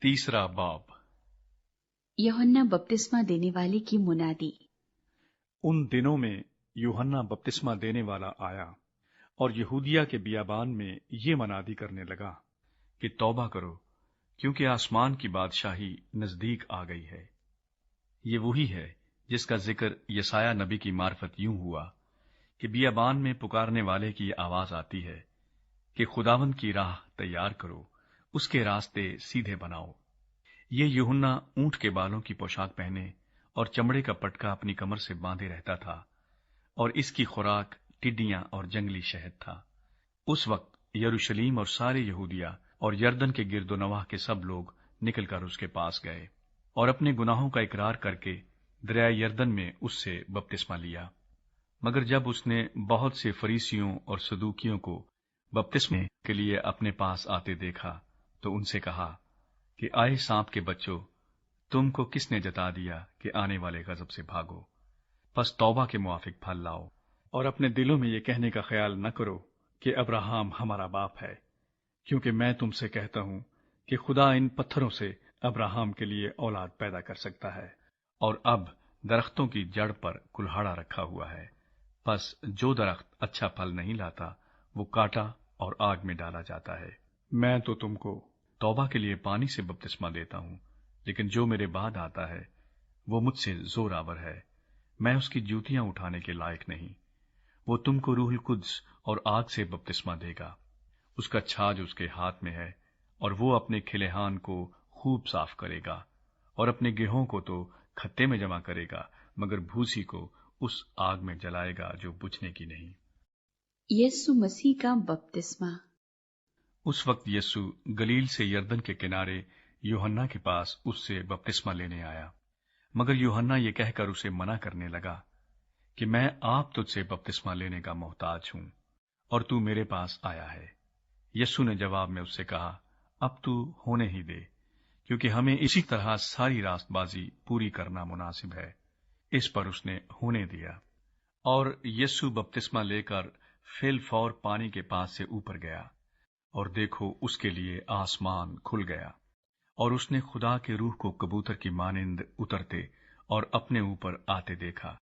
तीसरा बाब। यूहन्ना बपतिस्मा देने वाले की मुनादी। उन दिनों में यूहन्ना बपतिस्मा देने वाला आया और यहूदिया के बियाबान में ये मनादी करने लगा कि तौबा करो, क्योंकि आसमान की बादशाही नजदीक आ गई है। ये वही है जिसका जिक्र यसाया नबी की मार्फत यूं हुआ कि बियाबान में पुकारने वाले की आवाज आती है कि खुदावंद की राह तैयार करो, उसके रास्ते सीधे बनाओ। ये यूहन्ना ऊंट के बालों की पोशाक पहने और चमड़े का पटका अपनी कमर से बांधे रहता था, और इसकी खुराक टिड्डियां और जंगली शहद था। उस वक्त यरूशलेम और सारे यहूदिया और यरदन के गिरदोनवाह के सब लोग निकलकर उसके पास गए और अपने गुनाहों का इकरार करके दरिया यरदन में उससे बपतिस्मा लिया। मगर जब उसने बहुत से फरीसियों और सदूकियों को बपतिस्मे के लिए अपने पास आते देखा तो उनसे कहा कि आए सांप के बच्चों, तुमको किसने जता दिया कि आने वाले गजब से भागो? बस तौबा के मुआफिक फल लाओ और अपने दिलों में ये कहने का ख्याल न करो कि अब्राहम हमारा बाप है, क्योंकि मैं तुमसे कहता हूं कि खुदा इन पत्थरों से अब्राहम के लिए औलाद पैदा कर सकता है। और अब दरख्तों की जड़ पर कुल्हाड़ा रखा हुआ है, बस जो दरख्त अच्छा फल नहीं लाता वो काटा और आग में डाला जाता है। मैं तो तुमको तौबा के लिए पानी से बपतिस्मा देता हूं, लेकिन जो मेरे बाद आता है वो मुझसे जोरावर है, मैं उसकी जूतियां उठाने के लायक नहीं। वो तुमको रूहुल कुद्स और आग से बपतिस्मा देगा। उसका छाज उसके हाथ में है और वो अपने खिलेहान को खूब साफ करेगा और अपने गेहूं को तो खत्ते में जमा करेगा, मगर भूसी को उस आग में जलाएगा जो बुझने की नहीं। यीशु मसीह का बपतिस्मा। उस वक्त यीशु गलील से यरदन के किनारे यूहन्ना के पास उससे बपतिस्मा लेने आया, मगर यूहन्ना ये कहकर उसे मना करने लगा कि मैं आप तुझसे बपतिस्मा लेने का मोहताज हूं और तू मेरे पास आया है। यीशु ने जवाब में उससे कहा, अब तू होने ही दे, क्योंकि हमें इसी तरह सारी रास्तबाजी पूरी करना मुनासिब है। इस पर उसने होने दिया और यीशु बपतिस्मा लेकर फिलफौर पानी के पास से ऊपर गया, और देखो उसके लिए आसमान खुल गया और उसने खुदा के रूह को कबूतर की मानिंद उतरते और अपने ऊपर आते देखा।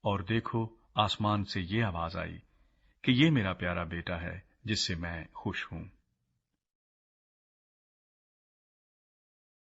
और देखो आसमान से ये आवाज आई कि ये मेरा प्यारा बेटा है जिससे मैं खुश हूं।